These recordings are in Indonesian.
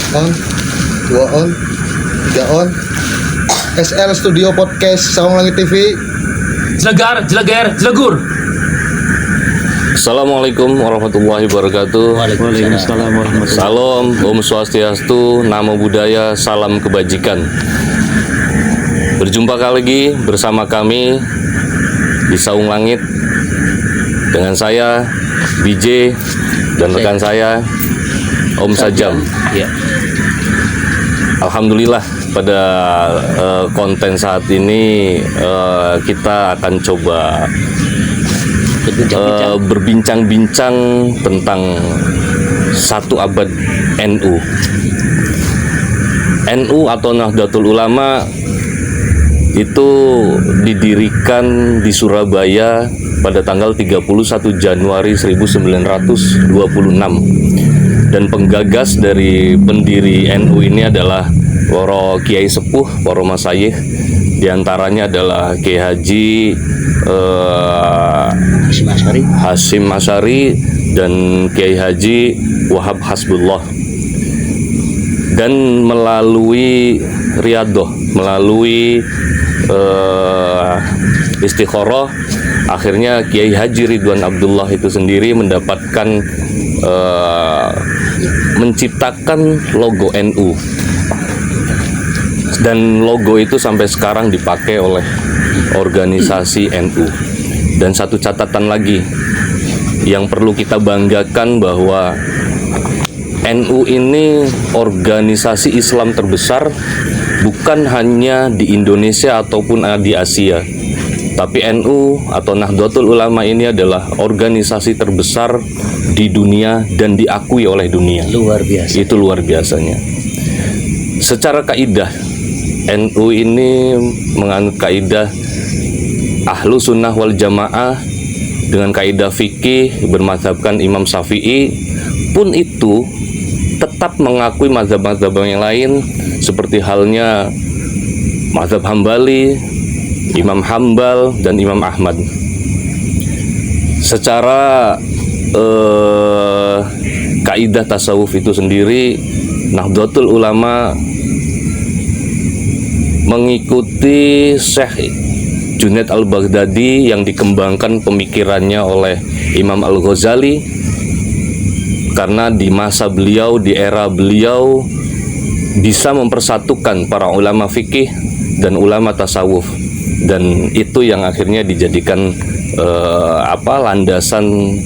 On, 2 on, 3 on. SL Studio Podcast Saung Langit TV. Jelegur. Assalamualaikum warahmatullahi wabarakatuh. Waalaikumsalam warahmatullahi. Salam, Om Swastiastu, Namo Buddhaya, salam kebajikan. Berjumpa kali lagi bersama kami di Saung Langit dengan saya BJ dan rekan saya Om Sajam. Ya. Alhamdulillah pada konten saat ini kita akan coba berbincang-bincang tentang satu abad NU. NU atau Nahdlatul Ulama itu didirikan di Surabaya pada tanggal 31 Januari 1926. Dan penggagas dari pendiri NU ini adalah para kiai sepuh, para masyayikh. Di antaranya adalah Kiai Haji Hasyim Asy'ari dan Kiai Haji Wahab Hasbullah. Dan melalui riyadhah, melalui istikharah, akhirnya Kiai Haji Ridwan Abdullah itu sendiri mendapatkan menciptakan logo NU, dan logo itu sampai sekarang dipakai oleh organisasi NU. Dan satu catatan lagi yang perlu kita banggakan bahwa NU ini organisasi Islam terbesar bukan hanya di Indonesia ataupun di Asia, tapi NU atau Nahdlatul Ulama ini adalah organisasi terbesar di dunia dan diakui oleh dunia. Luar biasa. Itu luar biasanya. Secara kaidah, NU ini menganut kaidah Ahlu Sunnah wal Jamaah dengan kaidah fikih bermadzhabkan Imam Syafi'i, pun itu tetap mengakui mazhab-mazhab yang lain seperti halnya mazhab Hambali, Imam Hambal dan Imam Ahmad. Secara kaidah tasawuf itu sendiri, Nahdlatul Ulama mengikuti Syekh Junaid Al-Baghdadi yang dikembangkan pemikirannya oleh Imam Al-Ghazali, karena di masa beliau, di era beliau bisa mempersatukan para ulama fikih dan ulama tasawuf, dan itu yang akhirnya dijadikan landasan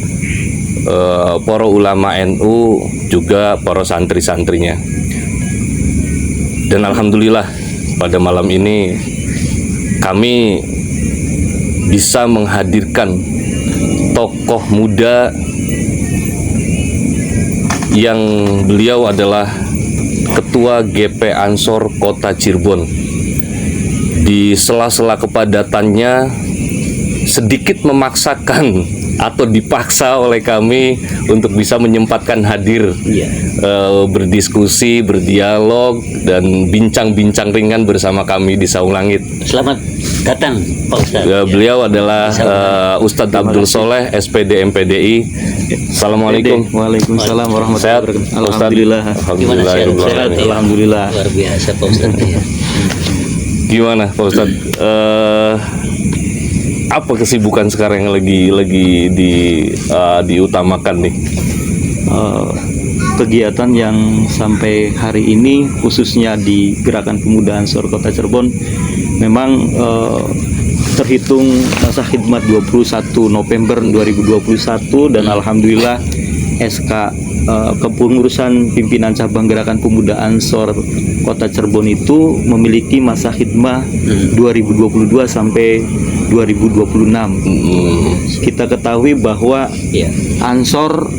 para ulama NU juga para santri-santrinya. Dan alhamdulillah pada malam ini kami bisa menghadirkan tokoh muda yang beliau adalah Ketua GP Ansor Kota Cirebon. Di sela-sela kepadatannya sedikit memaksakan atau dipaksa oleh kami untuk bisa menyempatkan hadir, berdiskusi, berdialog, dan bincang-bincang ringan bersama kami di Saung Langit. Selamat datang Pak Ustadz. Beliau adalah Ustadz Abdul Soleh, SPD MPDI. Assalamualaikum. Waalaikumsalam warahmatullahi wabarakatuh. Alhamdulillah. Alhamdulillah. Sehat, ya? Alhamdulillah. Luar biasa Pak Ustadz ya. Gimana Pak Ustadz? Apa kesibukan sekarang yang lagi diutamakan nih? Kegiatan yang sampai hari ini khususnya di Gerakan Pemuda Ansor Kota Cirebon memang terhitung masa khidmat 21 November 2021, dan alhamdulillah SK kepengurusan pimpinan cabang Gerakan Pemuda Ansor Kota Cirebon itu memiliki masa khidmat 2022 sampai 2026. Kita ketahui bahwa Ansor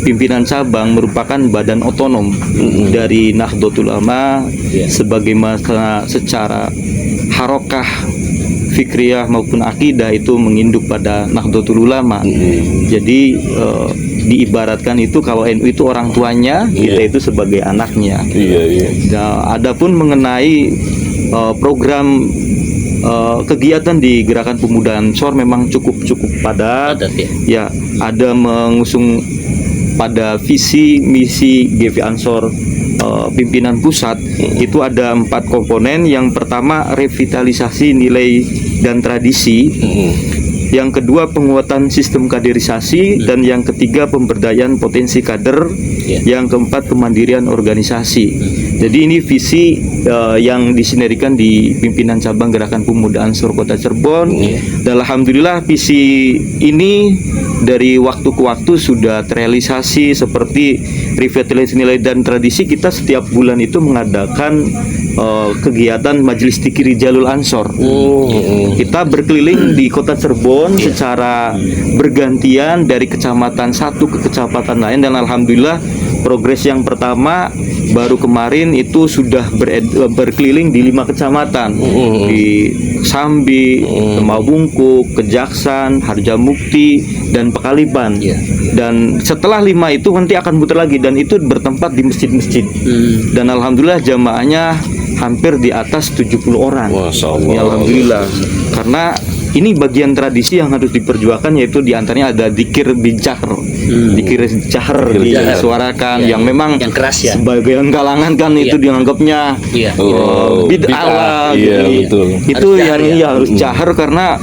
pimpinan cabang merupakan badan otonom dari Nahdlatul Ulama, sebagaimana secara harokah fikriyah maupun akidah itu menginduk pada Nahdlatul Ulama. Jadi diibaratkan itu kalau NU itu orang tuanya, kita itu sebagai anaknya. Nah, adapun mengenai program kegiatan di Gerakan Pemuda Ansor memang cukup padat. Ya, ada mengusung pada visi misi GV Ansor pimpinan pusat itu ada 4 komponen. Yang pertama revitalisasi nilai dan tradisi, yang kedua penguatan sistem kaderisasi, dan yang ketiga pemberdayaan potensi kader, yang keempat kemandirian organisasi. Jadi ini visi yang disinergikan di pimpinan cabang Gerakan Pemuda Ansor Kota Cirebon. Dan alhamdulillah visi ini dari waktu ke waktu sudah terrealisasi. Seperti revitalisasi nilai dan tradisi, kita setiap bulan itu mengadakan kegiatan Majelis Dzikir Jalul Ansor. Kita berkeliling di Kota Cirebon secara bergantian dari kecamatan satu ke kecamatan lain, dan alhamdulillah progres yang pertama baru kemarin itu sudah berkeliling di 5 kecamatan, di Sambi, Temabungkuk, Kejaksan, Harjamukti, dan Pekalipan. Dan setelah 5 itu nanti akan putar lagi, dan itu bertempat di masjid-masjid. Dan alhamdulillah jamaahnya hampir di atas 70 orang. Masya Allah. Ya, alhamdulillah. Karena ini bagian tradisi yang harus diperjuangkan, yaitu diantaranya ada dzikir bijahr, dzikir jahr disuarakan, yang memang yang keras ya. sebagian kalangan kan itu dianggapnya bid'ah. Iya, betul. Itu Harus yang jahr ya. harus jahr, karena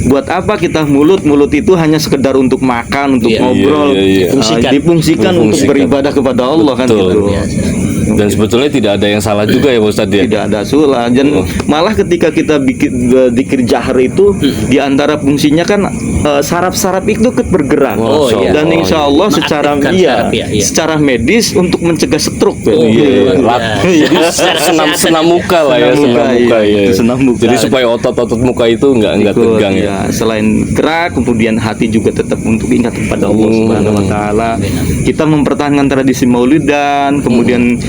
buat apa kita mulut itu hanya sekedar untuk makan, untuk ngobrol, difungsikan untuk beribadah kepada Allah. Kan gitu. Dan sebetulnya tidak ada yang salah juga ya Pak Ustadz ya? Tidak ada salah. Dan malah ketika kita bikin dzikir jahr itu, di antara fungsinya kan saraf-saraf itu ikut bergerak. Dan insya Allah secara secara medis untuk mencegah stroke. Jadi senam muka lah ya, senam muka. Jadi supaya otot-otot muka itu nggak tegang ya. Selain gerak, kemudian hati juga tetap untuk ingat kepada Allah Subhanahu Wa Taala. Kita mempertahankan tradisi Maulidan, kemudian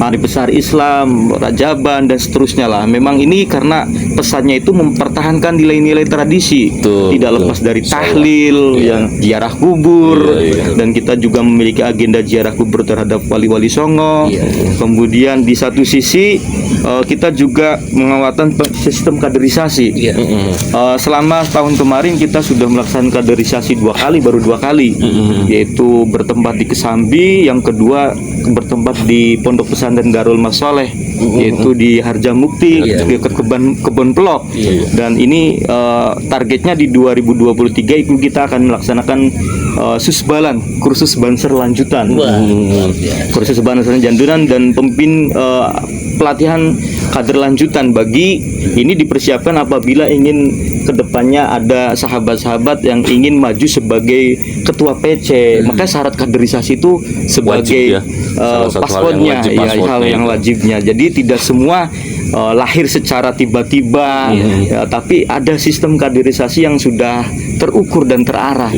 Hari Besar Islam, Rajaban, dan seterusnya lah. Memang ini karena pesannya itu mempertahankan nilai-nilai tradisi, tidak lepas dari tahlil, yang ziarah kubur, dan kita juga memiliki agenda ziarah kubur terhadap wali-wali songo. Kemudian di satu sisi kita juga menguatkan sistem kaderisasi. Selama tahun kemarin kita sudah melaksanakan kaderisasi 2 kali, baru 2 kali, yaitu bertempat di Kesambi, yang kedua bertempat di Pondok Pesantren Darul Masoleh, yaitu di Harjamukti, dekat Kebon Pelok. Dan ini targetnya di 2023 itu kita akan melaksanakan susbalan, kursus banser lanjutan, kursus banser lanjutan, dan pelatihan kader lanjutan. Bagi ini dipersiapkan apabila ingin kedepannya ada sahabat-sahabat yang ingin maju sebagai ketua PC, maka syarat kaderisasi itu sebagai paspornya, hal yang wajibnya. Jadi tidak semua lahir secara tiba-tiba, tapi ada sistem kaderisasi yang sudah terukur dan terarah.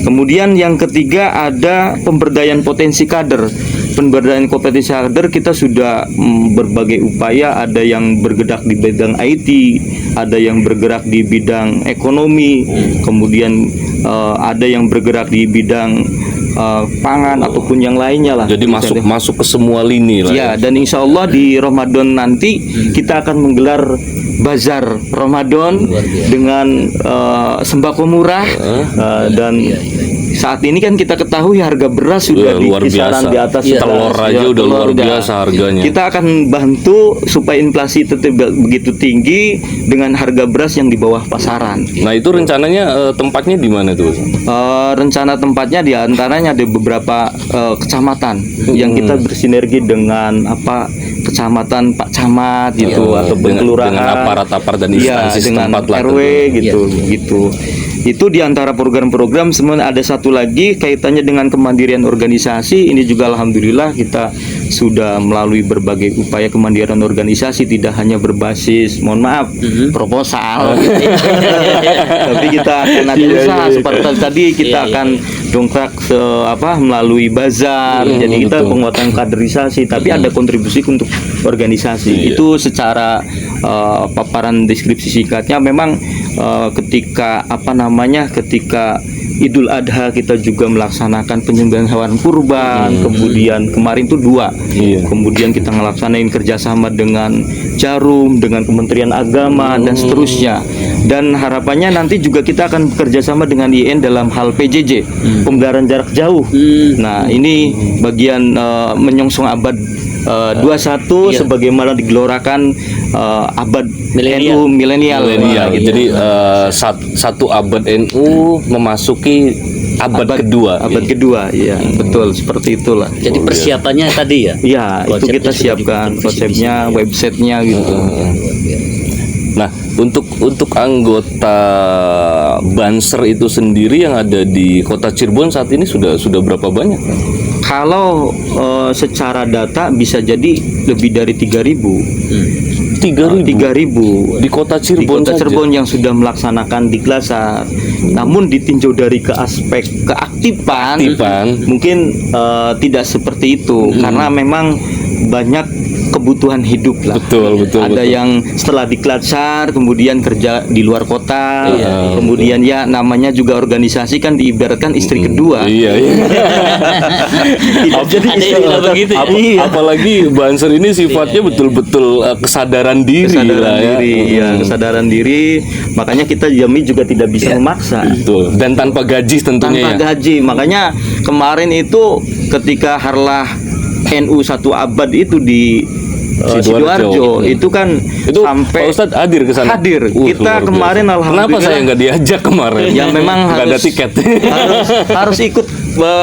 Kemudian yang ketiga ada pemberdayaan potensi kader. Pemberdayaan kompetensi kader kita sudah berbagai upaya. Ada yang bergerak di bidang IT, ada yang bergerak di bidang ekonomi, kemudian ada yang bergerak di bidang pangan ataupun yang lainnya lah. Jadi masuk ke semua lini lah. Ya, dan insya Allah di Ramadan nanti kita akan menggelar bazar Ramadan dengan sembako murah, dan saat ini kan kita ketahui harga beras sudah di kisaran di atas telur aja udah luar biasa harganya. Kita akan bantu supaya inflasi tetap begitu tinggi dengan harga beras yang di bawah pasaran. Nah itu rencananya tempatnya di mana tuh? Rencana tempatnya di antaranya ada beberapa kecamatan yang kita bersinergi dengan kecamatan Pak Camat gitu, atau kelurahan, dengan aparat-aparat dan instansi setempat lah, RW gitu. Itu di antara program-program. Sebenarnya ada satu lagi kaitannya dengan kemandirian organisasi. Ini juga alhamdulillah kita sudah melalui berbagai upaya kemandirian organisasi, tidak hanya berbasis proposal, tapi kita akan ada usaha seperti tadi kita akan dongkrak melalui bazar. Jadi kita penguatan kaderisasi, tapi ada kontribusi untuk organisasi. Itu secara paparan deskripsi singkatnya. Memang ketika Idul Adha kita juga melaksanakan penyembelihan hewan kurban. Kemudian kemarin tuh 2. Iya. Kemudian kita ngelaksanain kerjasama dengan Jarum, dengan Kementerian Agama dan seterusnya. Dan harapannya nanti juga kita akan bekerjasama dengan IN dalam hal PJJ, pembelajaran jarak jauh. Nah, ini bagian menyongsong abad 21 sebagaimana digelorakan abad NU milenial. Milenial. Gitu. Jadi satu abad NU memasuki abad kedua. Abad kedua, iya, betul seperti itulah. Jadi persiapannya tadi ya. Iya, itu Konsepnya kita sudah siapkan dibikin konsepnya, websitenya gitu. Nah, untuk anggota Banser itu sendiri yang ada di Kota Cirebon saat ini sudah berapa banyak? Kalau secara data bisa jadi lebih dari 3.000. 3.000 di Kota Di Cirebon Kota saja? Cirebon yang sudah melaksanakan diklasar. Namun ditinjau dari ke aspek keaktifan, mungkin tidak seperti itu karena memang banyak kebutuhan hidup lah. Betul. Ada yang setelah diklasar kemudian kerja di luar kota, kemudian ya namanya juga organisasi kan diibaratkan istri kedua. Iya. Jadi Ada yang bilang begitu ya? Iya. Apalagi Banser ini sifatnya betul-betul kesadaran diri lah ya. Kesadaran diri. Makanya kita Jami juga tidak bisa memaksa. Betul. Dan tanpa gaji tentunya Tanpa gaji. Makanya kemarin itu ketika harlah NU 1 abad itu di Sidoarjo itu kan itu sampai Pak Ustadz hadir ke sana. Hadir. luar Kita kemarin biasa. alhamdulillah. Kenapa saya nggak diajak kemarin? Ya memang nggak ada harus tiket. harus ikut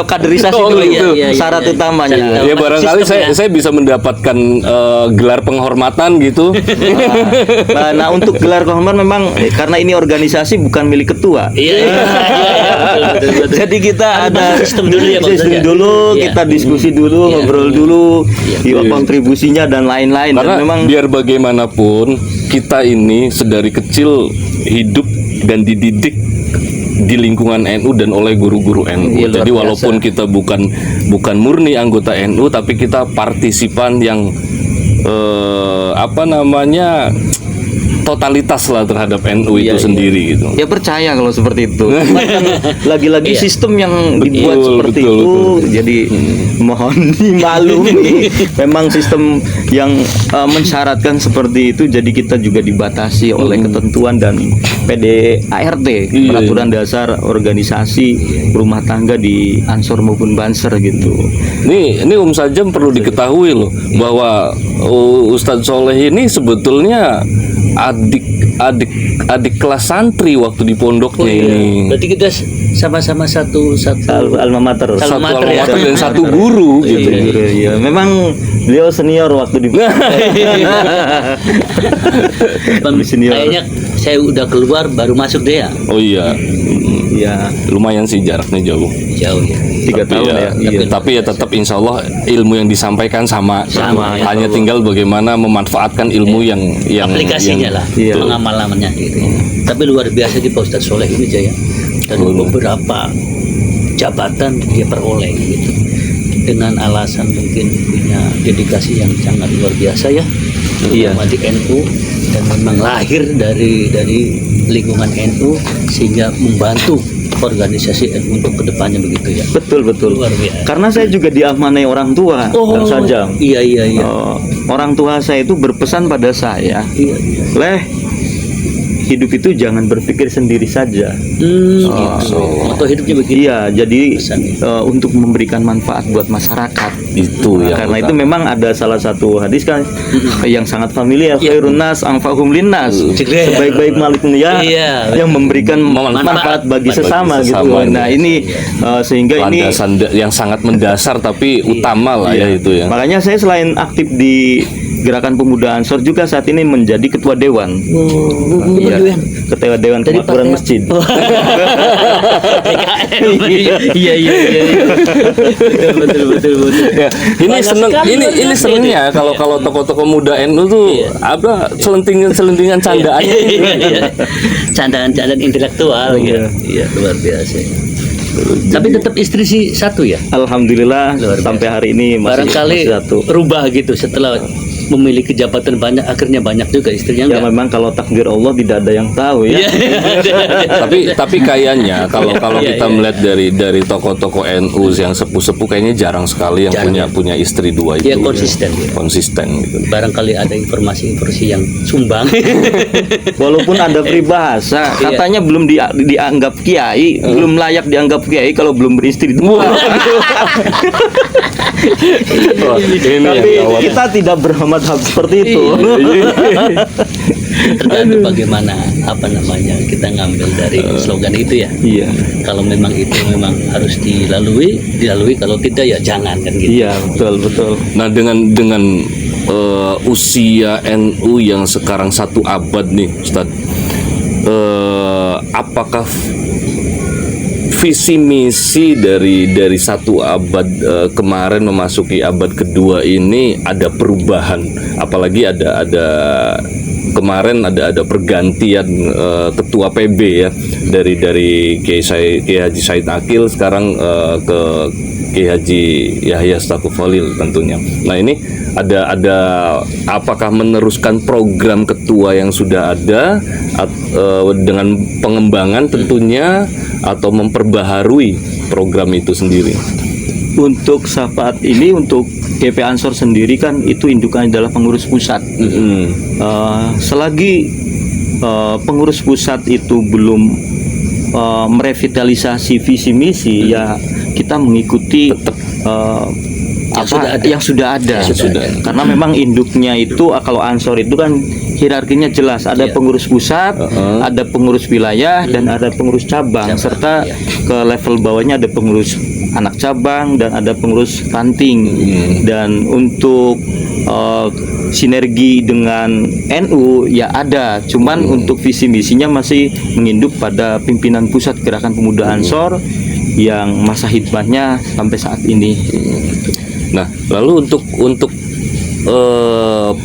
kaderisasi Oh, dulu gitu. ya, syarat utamanya. Ya barangkali Sistemnya. saya bisa mendapatkan gelar penghormatan gitu. Nah, untuk gelar kehormatan memang karena ini organisasi bukan milik ketua. Iya. Betul. Jadi kita ada sistem dulu ya, Pak sistem Ustadz ya? dulu, Iya. kita diskusi dulu, ngobrol dulu, kontribusinya dan lain-lain. Karena Dan memang biar bagaimanapun kita ini sedari kecil hidup dan dididik di lingkungan NU dan oleh guru-guru NU. Iya, luar Jadi walaupun biasa. kita bukan murni anggota NU, tapi kita partisipan yang totalitas lah terhadap NU itu sendiri gitu. ya percaya kalau seperti itu. Cuman kan lagi-lagi sistem yang dibuat seperti betul, itu, betul. jadi mohon dimaklumi. Memang sistem yang mensyaratkan seperti itu, jadi kita juga dibatasi oleh ketentuan dan PDART, peraturan dasar organisasi rumah tangga di Ansor maupun Banser gitu. Ini Sajam perlu diketahui loh bahwa Ustadz Soleh ini sebetulnya adik kelas santri waktu di pondoknya ini. Berarti kita sama-sama satu Alma mater. Satu alma alma mater ya. mater dan satu guru gitu. Iya, memang beliau senior waktu di senior. Kayaknya saya udah keluar baru masuk deh ya. Oh iya, Iya, lumayan sih jaraknya jauh. Jauh ya. 3 tahun ya. Iya. Tapi ya tetap insya Allah ilmu yang disampaikan sama. Hanya tinggal bagaimana memanfaatkan ilmu yang Aplikasinya lah, Iya. pengamalannya gitu ya. Tapi luar biasa di Pak Ustadz Soleh ini Jaya. Dan beberapa jabatan dia peroleh gitu. Dengan alasan mungkin punya dedikasi yang sangat luar biasa ya. Iya. Terutama di NU dan memang lahir dari lingkungan NU sehingga membantu organisasi NU untuk kedepannya begitu ya. Betul. Luar biasa. Karena saya juga diamanai orang tua, Kang Sajam. Iya. Orang tua saya itu berpesan pada saya, Iya. Leh, hidup itu jangan berpikir sendiri saja. Gitu. Atau hidupnya begitu. Iya, jadi Pesannya. untuk memberikan manfaat buat masyarakat. itu ya. Karena itu memang ada salah satu hadis kan yang sangat familiar, khairun nas anfa'uhum linnas. Sebaik-baik manusia Iya. yang memberikan manfaat bagi sesama gitu. Nah, ini sehingga ini Landasan yang sangat mendasar tapi utama lah ya itu ya. makanya saya selain aktif di Gerakan Pemuda Ansor juga saat ini menjadi ketua dewan. Iya, ketua dewan kemakmuran masjid. Iya. Betul. Ya, ini senengnya kalau tokoh-tokoh muda NU tuh apa selentingan candaannya. Iya. Candaan-candaan intelektual ya. Iya, luar biasa. Tapi tetap istri sih satu ya. Alhamdulillah Luar biasa. sampai hari ini masih Barangkali satu. rubah gitu setelah memiliki jabatan banyak, akhirnya banyak juga istrinya Ya enggak. memang kalau takdir Allah tidak ada yang tahu ya. Tapi kayaknya kalau Iya, kita iya. melihat dari tokoh-tokoh NU yang sepuh-sepuh kayaknya jarang sekali yang Jarang. punya istri dua itu. Iya, konsisten, ya. Konsisten gitu. Barangkali ada informasi-informasi yang sumbang. Walaupun ada peribahasa Iya. katanya belum dianggap kiai, belum layak dianggap kiai kalau belum beristri dua. Wah, ini Tapi yang gawat. kita tidak berhamad seperti itu. Tergantung bagaimana kita ngambil dari slogan itu ya. Iya. Kalau memang itu memang harus dilalui. Kalau tidak ya jangan kan gitu. Iya, betul. Nah dengan usia NU yang sekarang 1 abad nih, Ustadz, apakah visi misi dari 1 abad kemarin memasuki abad kedua ini ada perubahan? Apalagi ada kemarin ada pergantian ketua PB ya, dari Kiai Haji Said Akil sekarang ke Kiai Haji Yahya Stakuf Khalil tentunya. Nah ini ada apakah meneruskan program ketua yang sudah ada dengan pengembangan tentunya, atau memperbaharui program itu sendiri? Untuk saat ini untuk GP Ansor sendiri kan itu indukannya adalah pengurus pusat. Selagi pengurus pusat itu belum merevitalisasi visi misi, ya kita mengikuti yang sudah ada. Karena memang induknya itu kalau Ansor itu kan hierarkinya jelas, ada pengurus pusat, ada pengurus wilayah, dan ada pengurus cabang, serta ke level bawahnya ada pengurus anak cabang dan ada pengurus ranting. Dan untuk sinergi dengan NU ya ada, cuman untuk visi misinya masih menginduk pada pimpinan pusat Gerakan Pemuda Ansor yang masa hidmahnya sampai saat ini. Nah, lalu untuk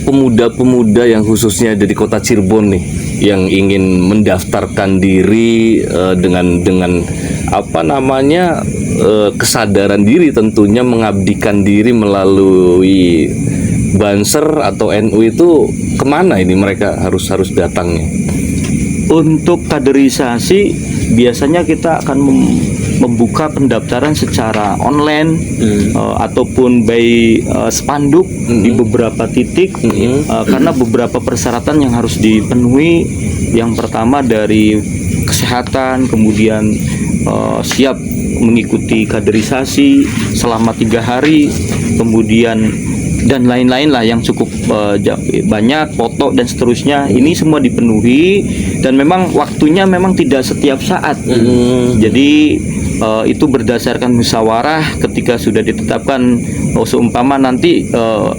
pemuda-pemuda yang khususnya dari kota Cirebon nih, yang ingin mendaftarkan diri dengan kesadaran diri tentunya mengabdikan diri melalui Banser atau NU, itu kemana ini mereka harus datangnya? Untuk kaderisasi biasanya kita akan membuka pendaftaran secara online ataupun by spanduk di beberapa titik, karena beberapa persyaratan yang harus dipenuhi. Yang pertama dari kesehatan, kemudian siap mengikuti kaderisasi selama 3 hari, kemudian dan lain-lain lah yang cukup banyak, foto dan seterusnya. Ini semua dipenuhi, dan memang waktunya memang tidak setiap saat. Jadi itu berdasarkan musyawarah ketika sudah ditetapkan. Seumpama nanti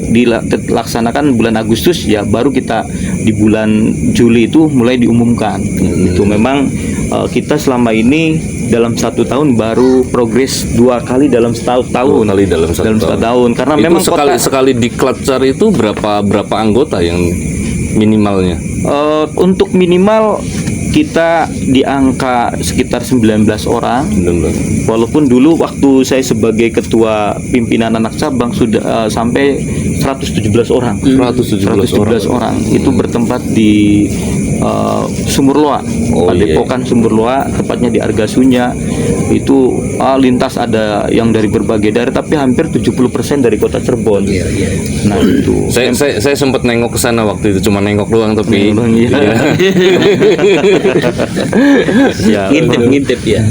dilaksanakan bulan Agustus, ya baru kita di bulan Juli itu mulai diumumkan. Itu memang kita selama ini dalam 1 tahun baru progres 2 kali dalam setahun. Dalam satu tahun. Karena itu memang sekali diklatcar itu berapa anggota yang minimalnya? untuk minimal kita di angka sekitar 19 orang. Walaupun dulu waktu saya sebagai ketua pimpinan anak cabang sudah sampai 117 orang. 117 orang. Itu bertempat di Sumurloa, Padepokan Sumurloa, tepatnya di Argasunya. Itu lintas ada yang dari berbagai daerah, tapi hampir 70% dari kota Cirebon. Nah itu. Saya sempat nengok ke sana waktu itu, cuma nengok doang tapi Ya, ngintip ya.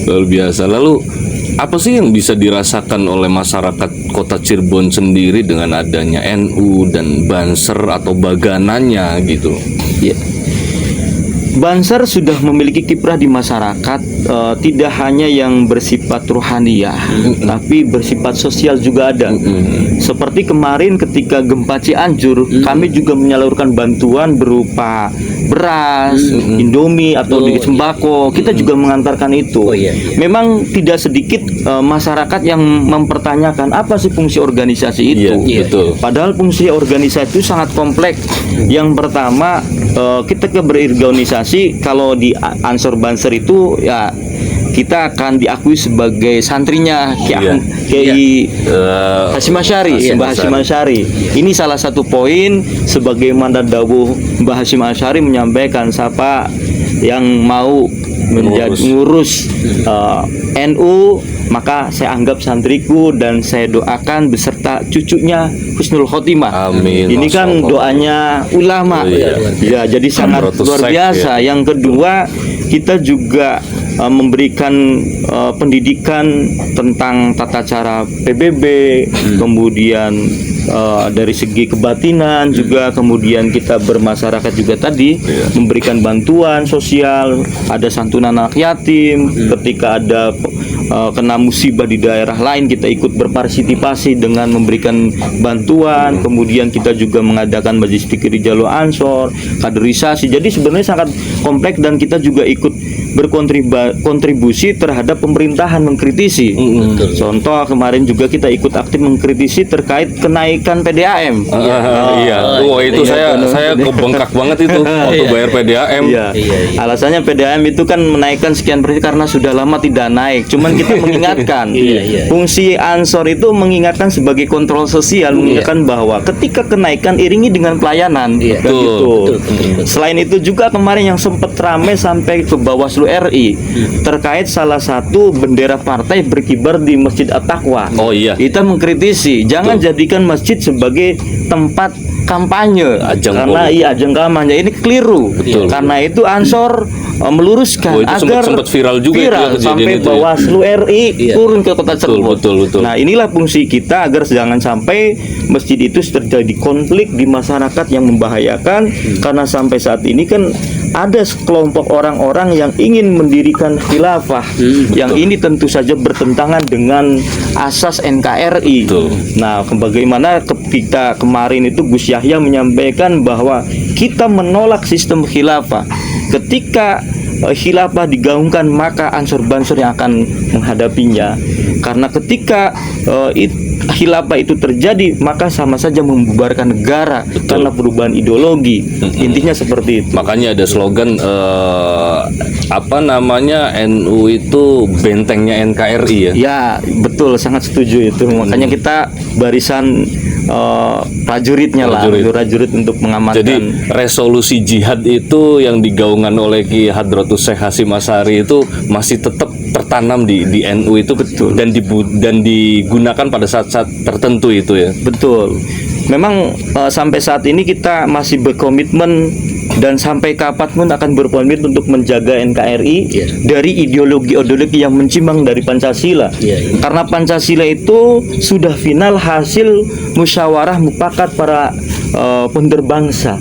luar biasa. Lalu apa sih yang bisa dirasakan oleh masyarakat kota Cirebon sendiri dengan adanya NU dan Banser atau bagananya gitu? Ya. Banser sudah memiliki kiprah di masyarakat, tidak hanya yang bersifat rohaniah, tapi bersifat sosial juga ada. Seperti kemarin ketika gempa Cianjur, kami juga menyalurkan bantuan berupa beras, Indomie atau sembako. Kita juga mengantarkan itu. Memang tidak sedikit masyarakat yang mempertanyakan apa sih fungsi organisasi itu. Betul. Padahal fungsi organisasi itu sangat kompleks. Yang pertama, kita berorganisasi kalau di Ansor Banser itu ya kita akan diakui sebagai santrinya Kiai Hasyim Asy'ari, Mbah Hasyim Asy'ari. Ini salah satu poin sebagaimana dawuh Mbah Hasyim Asy'ari menyampaikan siapa yang mau ngurus NU, maka saya anggap santriku dan saya doakan beserta cucunya husnul khotimah. Amin. Ini kan doanya ulama. Ya, jadi sangat luar biasa. Yang kedua, kita juga memberikan pendidikan tentang tata cara PBB, kemudian dari segi kebatinan juga, kemudian kita bermasyarakat juga tadi memberikan bantuan sosial, ada santunan anak yatim, ketika ada kena musibah di daerah lain kita ikut berpartisipasi dengan memberikan bantuan, kemudian kita juga mengadakan majelis fikih Jalur Ansor, kaderisasi. Jadi sebenarnya sangat kompleks dan kita juga ikut berkontribusi terhadap pemerintahan, mengkritisi. Contoh kemarin juga kita ikut aktif mengkritisi terkait kenaikan PDAM. Iya. Wah, itu saya kebengkak banget itu waktu bayar PDAM. Iya. Alasannya PDAM itu kan menaikkan sekian persen karena sudah lama tidak naik. Cuman kita mengingatkan, fungsi Ansor itu mengingatkan sebagai kontrol sosial, mengingatkan bahwa ketika kenaikan iringi dengan pelayanan. Gitu. Selain itu juga kemarin yang sempat ramai sampai ke Bawaslu RI terkait salah satu bendera partai berkibar di Masjid At-Taqwa. Oh iya. Kita mengkritisi, jangan jadikan masjid sebagai tempat kampanye, ajang kampanye. Ini keliru. Karena itu Ansor meluruskan agar sempat viral juga sampai itu Bawaslu RI turun ke kota Cirebon. Betul. Nah, inilah fungsi kita agar jangan sampai masjid itu terjadi konflik di masyarakat yang membahayakan, karena sampai saat ini kan ada sekelompok orang-orang yang ingin mendirikan khilafah yang ini tentu saja bertentangan dengan asas NKRI. Nah, bagaimana ketika kemarin itu Gus Yahya menyampaikan bahwa kita menolak sistem khilafah. Ketika khilafah digaungkan, maka ansor-bansor yang akan menghadapinya. Karena ketika khilafah itu terjadi, maka sama saja membubarkan negara karena perubahan ideologi. Intinya seperti itu. Makanya ada slogan NU itu bentengnya NKRI ya. Ya, betul, sangat setuju itu. Makanya kita barisan prajuritnya prajurit untuk mengamankan. Jadi resolusi jihad itu yang digaungkan oleh Ki Hadratus Syekh Hasyim Asy'ari itu masih tetap tertanam di NU itu, betul, dan digunakan pada saat-saat tertentu itu ya. Betul. Memang sampai saat ini kita masih berkomitmen dan sampai kapanpun akan berkomitmen untuk menjaga NKRI dari ideologi yang mencimbang dari Pancasila. Karena Pancasila itu sudah final hasil musyawarah mufakat para pemimpin bangsa,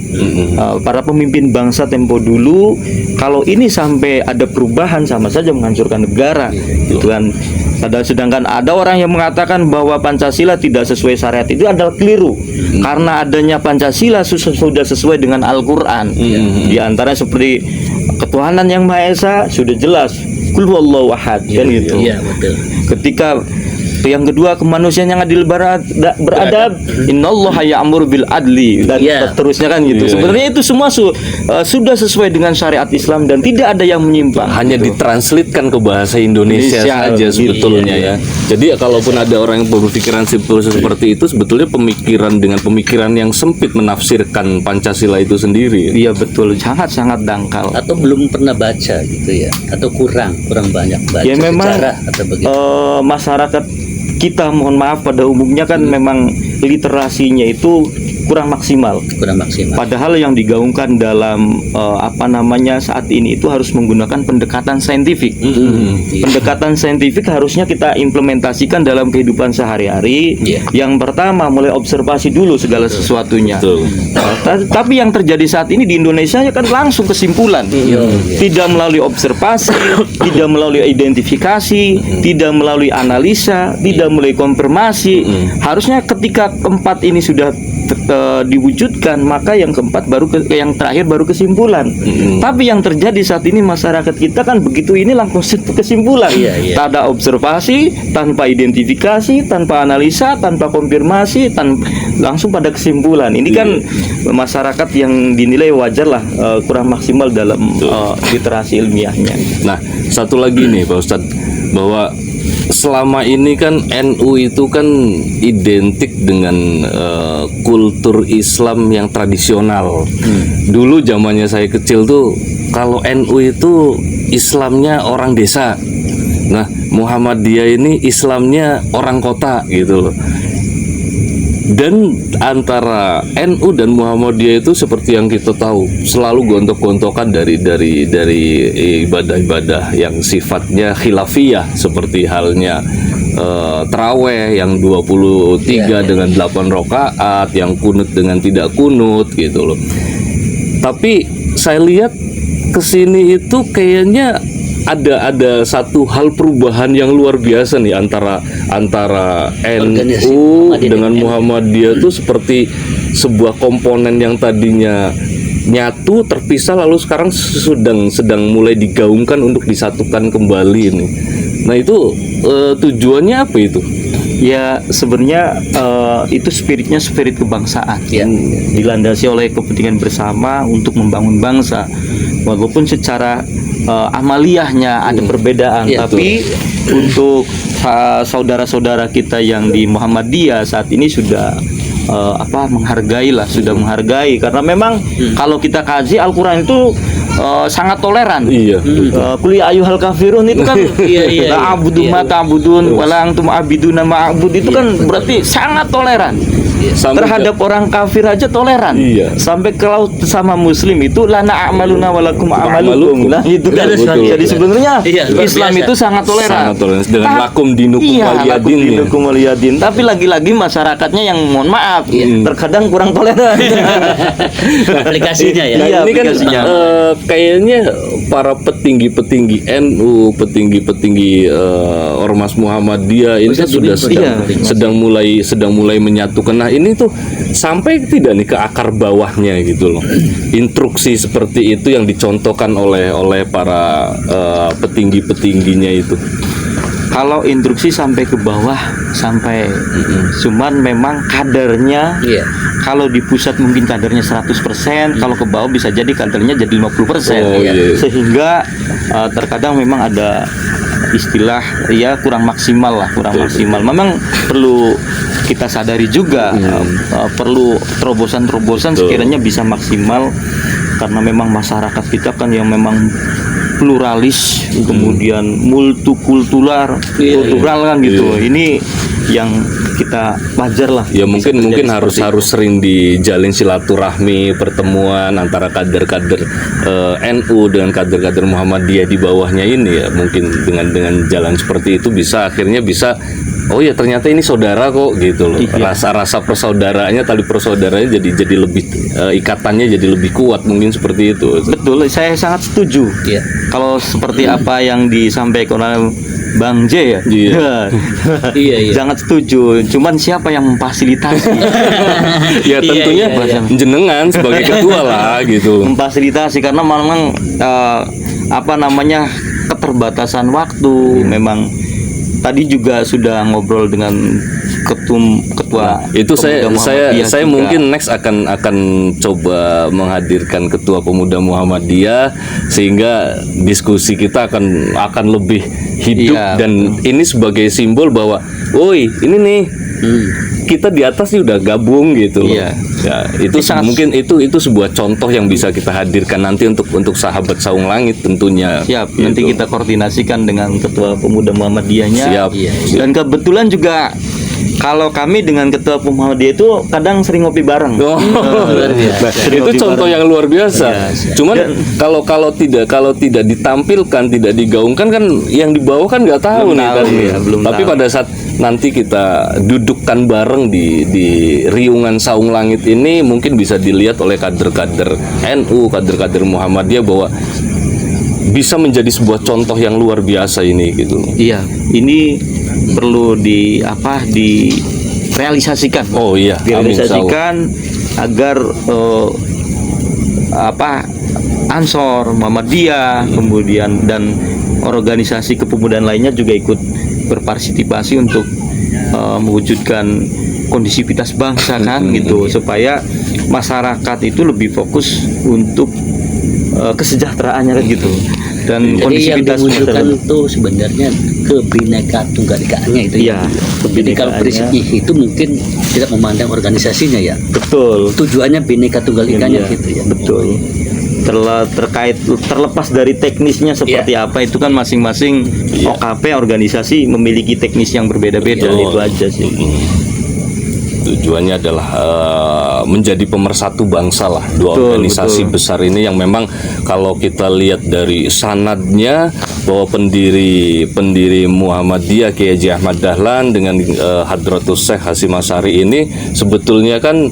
para pemimpin bangsa tempo dulu. Kalau ini sampai ada perubahan, sama saja menghancurkan negara, gitu kan. Sedangkan ada orang yang mengatakan bahwa Pancasila tidak sesuai syariat, itu adalah keliru. Karena adanya Pancasila sudah sesuai dengan Al-Quran. Di antara seperti ketuhanan yang Maha Esa sudah jelas, Qul huwallahu ahad, kan gitu. Ketika yang kedua, kemanusiaan yang adil beradab, innallaha ya'muru bil adli, dan seterusnya kan gitu. Sebenarnya itu semua sudah sesuai dengan syariat Islam dan tidak ada yang menyimpang. Hanya ditranslitkan ke bahasa Indonesia saja sebetulnya ya. Jadi kalaupun ada orang yang berpikiran seperti itu, sebetulnya pemikiran yang sempit menafsirkan Pancasila itu sendiri. Iya, betul, sangat dangkal. Atau belum pernah baca gitu ya, atau kurang banyak baca sejarah atau begitu. Masyarakat kita, mohon maaf, pada umumnya kan memang literasinya itu kurang maksimal. Padahal yang digaungkan dalam saat ini itu harus menggunakan pendekatan saintifik. Pendekatan saintifik harusnya kita implementasikan dalam kehidupan sehari-hari. Yang pertama, mulai observasi dulu segala sesuatunya. Tapi yang terjadi saat ini di Indonesia kan langsung kesimpulan. Tidak melalui observasi, tidak melalui identifikasi, tidak melalui analisa, tidak melalui konfirmasi. Harusnya ketika keempat ini sudah diwujudkan, maka yang keempat yang terakhir baru kesimpulan. Tapi yang terjadi saat ini masyarakat kita kan begitu ini langsung kesimpulan. Tak ada observasi, tanpa identifikasi, tanpa analisa, tanpa konfirmasi, langsung pada kesimpulan. Ini kan masyarakat yang dinilai wajar lah kurang maksimal dalam literasi ilmiahnya. Nah, satu lagi nih Pak Ustadz, bahwa selama ini kan NU itu kan identik dengan kultur Islam yang tradisional. Dulu zamannya saya kecil tuh, kalau NU itu Islamnya orang desa. Nah, Muhammadiyah ini Islamnya orang kota gitu loh. Dan antara NU dan Muhammadiyah itu seperti yang kita tahu selalu gontok-gontokan dari ibadah-ibadah yang sifatnya khilafiyah, seperti halnya terawih yang 23 dengan 8 rakaat, yang kunut dengan tidak kunut gitu loh. Tapi saya lihat kesini itu kayaknya ada satu hal perubahan yang luar biasa nih antara NU dengan Muhammadiyah itu seperti sebuah komponen yang tadinya nyatu terpisah lalu sekarang sedang mulai digaungkan untuk disatukan kembali nih. Nah itu tujuannya apa itu? Ya sebenarnya itu spiritnya spirit kebangsaan, dilandasi oleh kepentingan bersama untuk membangun bangsa. Walaupun secara amaliyahnya ada perbedaan, tapi untuk saudara-saudara kita yang di Muhammadiyah saat ini sudah menghargai karena memang kalau kita kaji Al-Quran itu sangat toleran. Qul ya ayyuhal kafirun itu kan la a'budu ma ta'budun wa la antum a'biduna ma a'bud, itu kan berarti sangat toleran. Terhadap orang kafir aja toleran. Sampai kalau sama muslim itu lana a'maluna walakum a'malukum. Nah itu kan. Jadi sebenarnya Islam itu sangat toleran. Dengan lakum dinukum waliyadin. Tapi lagi-lagi masyarakatnya yang mohon maaf terkadang kurang toleran. Aplikasinya ya. Ini kan kayaknya para petinggi-petinggi NU, petinggi-petinggi Ormas Muhammadiyah ini kan sudah sedang mulai menyatukan. Nah ini tuh sampai tidak nih ke akar bawahnya gitu loh. Instruksi seperti itu yang dicontohkan oleh para petinggi-petingginya itu. Kalau instruksi sampai ke bawah sampai cuman memang kadernya kalau di pusat mungkin kadernya 100%, kalau ke bawah bisa jadi kadernya jadi 50%. Sehingga terkadang memang ada istilah kurang maksimal. Memang perlu kita sadari juga perlu terobosan sekiranya bisa maksimal, karena memang masyarakat kita kan yang memang pluralis, kemudian multikultural kan gitu. Ini yang kita wajar lah. Ya mungkin harus sering dijalin silaturahmi, pertemuan antara kader-kader NU dengan kader-kader Muhammadiyah di bawahnya ini ya. Mungkin dengan jalan seperti itu akhirnya bisa oh ya ternyata ini saudara kok gitu loh. Rasa persaudaraannya, tali persaudaranya jadi lebih ikatannya jadi lebih kuat, mungkin seperti itu. Betul, saya sangat setuju. Kalau seperti apa yang disampaikan oleh Bang J ya. Sangat setuju. Cuman siapa yang memfasilitasi? Ya tentunya jenengan sebagai ketua lah gitu. Memfasilitasi karena memang keterbatasan waktu. Memang tadi juga sudah ngobrol dengan ketua itu saya mungkin next akan coba menghadirkan ketua pemuda Muhammadiyah sehingga diskusi kita akan lebih hidup dan ini sebagai simbol bahwa woi ini nih kita di atas sih udah gabung gitu loh. Ya, itu mungkin itu sebuah contoh yang bisa kita hadirkan nanti untuk sahabat Saung Langit tentunya. Siap. Gitu. Nanti kita koordinasikan dengan ketua pemuda Muhammadiyahnya. Siap. Dan kebetulan juga kalau kami dengan ketua Muhammadiyah itu kadang sering ngopi bareng. Itu contoh yang luar biasa. Cuman kalau tidak ditampilkan, tidak digaungkan kan yang di bawah kan nggak tahu Tapi pada saat nanti kita dudukkan bareng di riungan Saung Langit ini mungkin bisa dilihat oleh kader-kader NU, kader-kader Muhammadiyah bahwa bisa menjadi sebuah contoh yang luar biasa ini gitu. Ini perlu direalisasikan. Oh iya, amin, Direalisasikan agar Ansor, Muhammadiyah, kemudian dan organisasi kepemudaan lainnya juga ikut berpartisipasi untuk mewujudkan kondisivitas bangsa kan gitu, supaya masyarakat itu lebih fokus untuk kesejahteraannya kan gitu. Dan Jadi yang kondisivitas dimunculkan itu sebenarnya kebinekaan tunggal ikaannya itu. Iya, Jadi kalau prinsipnya itu mungkin tidak memandang organisasinya ya. betul. Tujuannya bineka tunggal ikanya Iya, gitu ya. betul. Terlepas dari teknisnya seperti apa, itu kan masing-masing OKP organisasi memiliki teknis yang berbeda-beda. Betul. Itu aja sih. Tujuannya adalah menjadi pemersatu bangsa lah, dua Betul, organisasi betul. besar ini yang memang kalau kita lihat dari sanadnya bahwa pendiri Muhammadiyah Kiai Haji Ahmad Dahlan dengan Hadratus Syekh Hasyim Asy'ari ini sebetulnya kan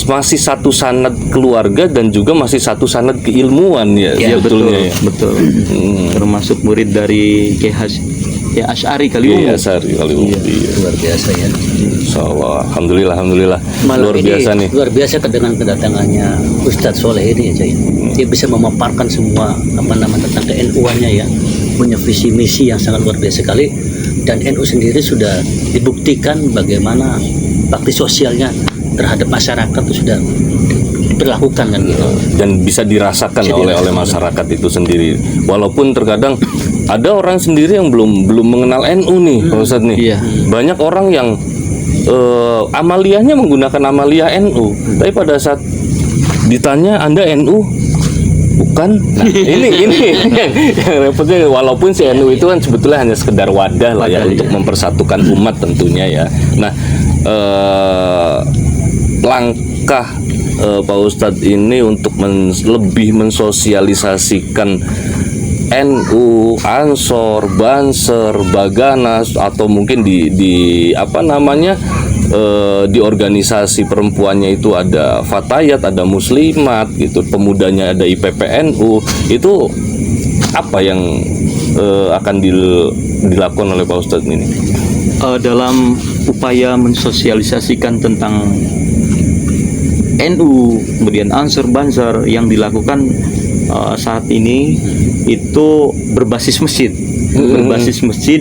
masih satu sanad keluarga dan juga masih satu sanad keilmuan ya, Ya, sebetulnya ya. Betul. Termasuk murid dari Kiai Asy'ari kali Iya, Asy'ari kali umum. Iya. Luar biasa ya. Insyaallah, alhamdulillah Malam luar ini biasa nih. luar biasa dengan kedatangannya Ustadz Soleh ini ya, Jay. Dia bisa memaparkan semua tentang ke-NU-annya ya, punya visi misi yang sangat luar biasa sekali, dan NU sendiri sudah dibuktikan bagaimana bakti sosialnya terhadap masyarakat itu sudah diberlakukan kan gitu. Dan bisa dirasakan Bisa oleh dirasakan. masyarakat itu sendiri. Walaupun terkadang ada orang sendiri yang belum mengenal NU nih, Pak Ustadz nih. Iya. Banyak orang yang amaliyahnya menggunakan amaliyah NU, tapi pada saat ditanya Anda NU? Bukan. Nah, ini yang repotnya, walaupun si NU itu kan sebetulnya hanya sekedar wadah lah ya untuk mempersatukan umat tentunya ya. Nah, langkah Pak Ustadz ini untuk lebih mensosialisasikan NU, Ansor, Banser, Baganas, atau mungkin di organisasi perempuannya itu ada Fatayat, ada Muslimat gitu, pemudanya ada IPPNU. Itu apa yang akan dilakukan oleh Pak Ustadz ini? Dalam upaya mensosialisasikan tentang NU, kemudian Ansor, Banser yang dilakukan saat ini itu berbasis masjid,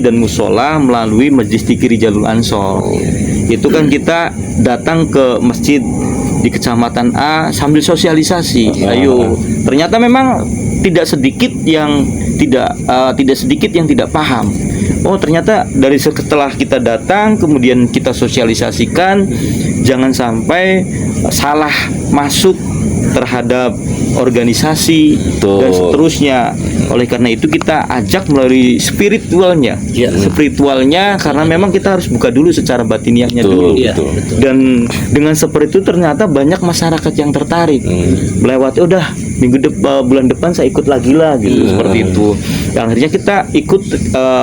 dan musola melalui Majelis Dzikir Rijalul Ansor. Itu kan kita datang ke masjid di kecamatan A sambil sosialisasi. Ayo, ternyata memang tidak sedikit yang tidak paham. Oh, ternyata setelah kita datang kemudian kita sosialisasikan, jangan sampai salah masuk terhadap organisasi dan seterusnya. Oleh karena itu kita ajak melalui spiritualnya, karena memang kita harus buka dulu secara batiniahnya dulu. Dan dengan seperti itu ternyata banyak masyarakat yang tertarik. Melewati udah bulan depan saya ikut lagi lah gitu, seperti itu. Dan akhirnya kita ikut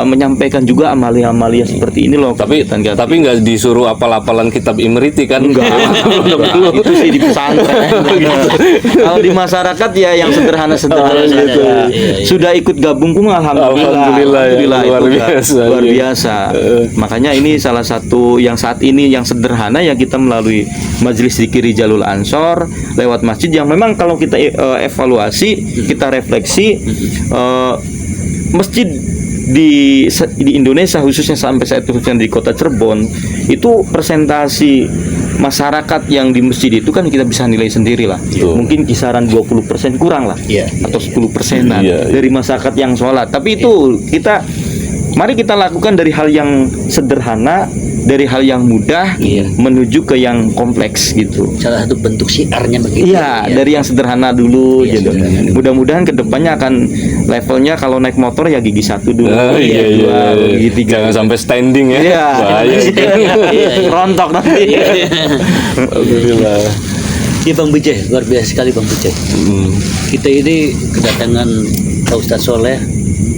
menyampaikan juga amalia-amalia seperti ini loh. Tapi nggak disuruh apal-apalan kitab Imriti kan? Enggak. Itu sih di pesantren. Kalau di masyarakat ya yang sederhana gitu. Sudah ikut gabung pun alhamdulillah luar biasa. Makanya ini salah satu yang saat ini yang sederhana yang kita melalui Majelis Dzikir Rijalul Ansor lewat masjid, yang memang kalau kita evaluasi, kita refleksi, masjid di Indonesia khususnya sampai saat itu di kota Cirebon itu presentasi masyarakat yang di masjid itu kan kita bisa nilai sendiri lah. Mungkin kisaran 20% kurang lah, atau 10%-an dari masyarakat yang sholat. Tapi itu mari kita lakukan dari hal yang sederhana, dari hal yang mudah menuju ke yang kompleks gitu. Salah satu bentuk syiarnya begitu. Dari yang sederhana dulu gitu. Mudah-mudahan kedepannya akan levelnya kalau naik motor ya gigi 1 dulu, gigi 3. Jangan sampai standing ya. Bahaya. Rontok nanti. Alhamdulillah. Ini Bang Bijay, luar biasa sekali Bang Bijay. Kita ini kedatangan Pak Ustadz Soleh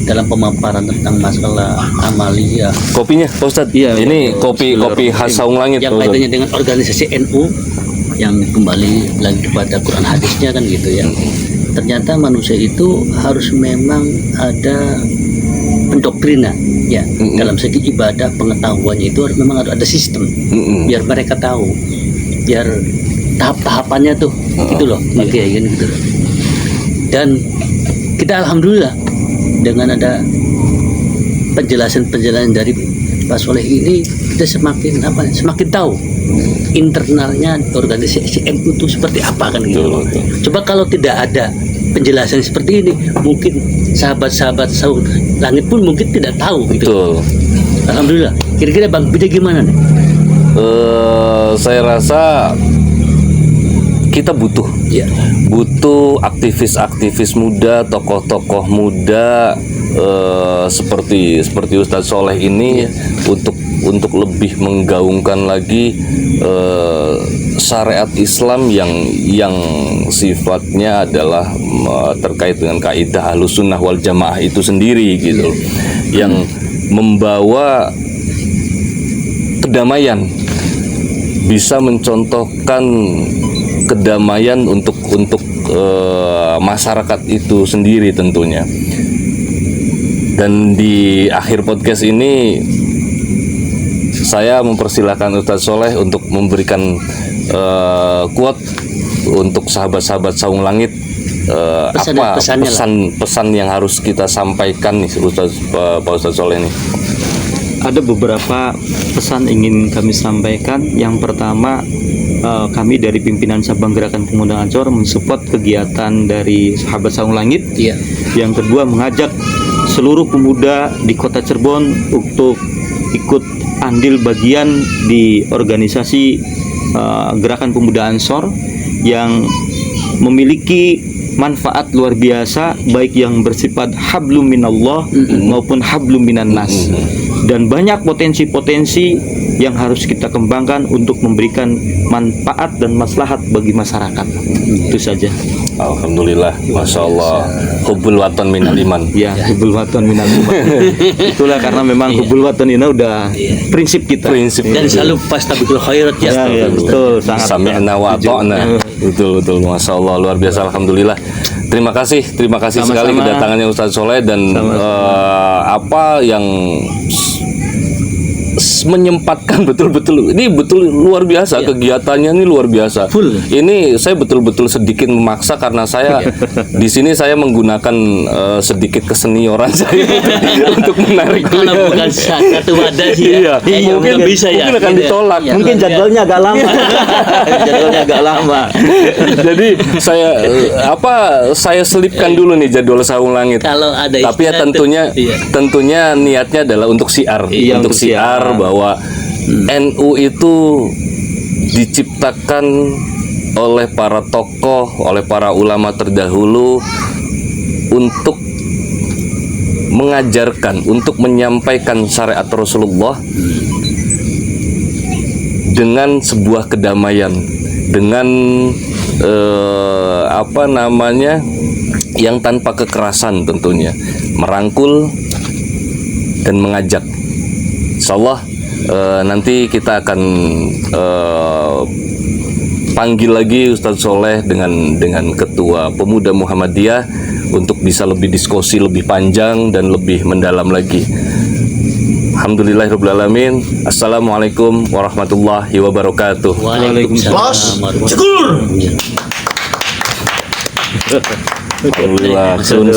dalam pemaparan tentang masalah amalia. Kopinya Pak Ustadz, ini kopi khas Saung Langit yang Pak Ustadz. kaitannya dengan organisasi NU yang kembali lagi kepada Quran hadisnya kan gitu ya. Ternyata manusia itu harus memang ada pendoktrinan ya dalam segi ibadah, pengetahuannya itu memang harus ada sistem biar mereka tahu, biar tahap-tahapannya tuh gitu loh Pak Kiai kan gitu. Dan kita alhamdulillah dengan ada penjelasan dari Pak Soleh ini, kita semakin tahu internalnya organisasi NU itu seperti apa kan gitu. Coba kalau tidak ada penjelasan seperti ini, mungkin sahabat-sahabat Saung Langit pun mungkin tidak tahu gitu. Betul. Alhamdulillah. Kira-kira Bang Bida gimana nih? Saya rasa kita butuh aktivis-aktivis muda, tokoh-tokoh muda seperti Ustadz Soleh ini untuk lebih menggaungkan lagi syariat Islam yang sifatnya adalah terkait dengan kaidah Ahlussunnah wal Jamaah itu sendiri gitu, yang membawa kedamaian, bisa mencontohkan kedamaian untuk masyarakat itu sendiri tentunya. Dan di akhir podcast ini saya mempersilahkan Ustadz Soleh untuk memberikan quote untuk sahabat-sahabat Saung Langit. Pesan yang harus kita sampaikan nih Pak Ustadz Soleh nih. Ada beberapa pesan ingin kami sampaikan. Yang pertama, kami dari pimpinan Sabang Gerakan Pemuda Ansor mensupport kegiatan dari sahabat Saung Langit. Yang kedua, mengajak seluruh pemuda di Kota Cirebon untuk ikut andil bagian di organisasi Gerakan Pemuda Ansor yang memiliki manfaat luar biasa, baik yang bersifat hablum minallah maupun hablum minan nas. Dan banyak potensi-potensi yang harus kita kembangkan untuk memberikan manfaat dan maslahat bagi masyarakat. Itu saja. Alhamdulillah, Masya Allah. Hubbul watan minal iman. Ya, hubbul watan minal iman. Itulah karena memang hubbul watan ini udah prinsip kita. Dan selalu fastabiqul khairat ya. Ya, betul. Sangat. Sami'na wa ata'na. Betul, Masya Allah, luar biasa. Alhamdulillah. Terima kasih sekali kedatangannya Ustadz Soleh dan apa yang menyempatkan betul-betul ini luar biasa kegiatannya, ini luar biasa. Ini saya betul-betul sedikit memaksa karena saya di sini saya menggunakan sedikit kesenioran saya untuk menarik karena bukan satu wadah sih ya. Mungkin bisa ya. Mungkin akan ditolak. Mungkin jadwalnya agak lama. Jadi saya selipkan dulu nih jadwal Saung Langit. Kalau ada tapi ya tentunya niatnya adalah untuk siar, untuk siar bahwa NU itu diciptakan oleh para tokoh, oleh para ulama terdahulu untuk mengajarkan, untuk menyampaikan syariat Rasulullah dengan sebuah kedamaian, dengan yang tanpa kekerasan tentunya, merangkul dan mengajak. Insyaallah nanti kita akan panggil lagi Ustadz Soleh dengan Ketua Pemuda Muhammadiyah untuk bisa lebih diskusi lebih panjang dan lebih mendalam lagi. Alhamdulillahirabbil alamin. Assalamualaikum warahmatullahi wabarakatuh. Waalaikumsalam. Alhamdulillah. Sun.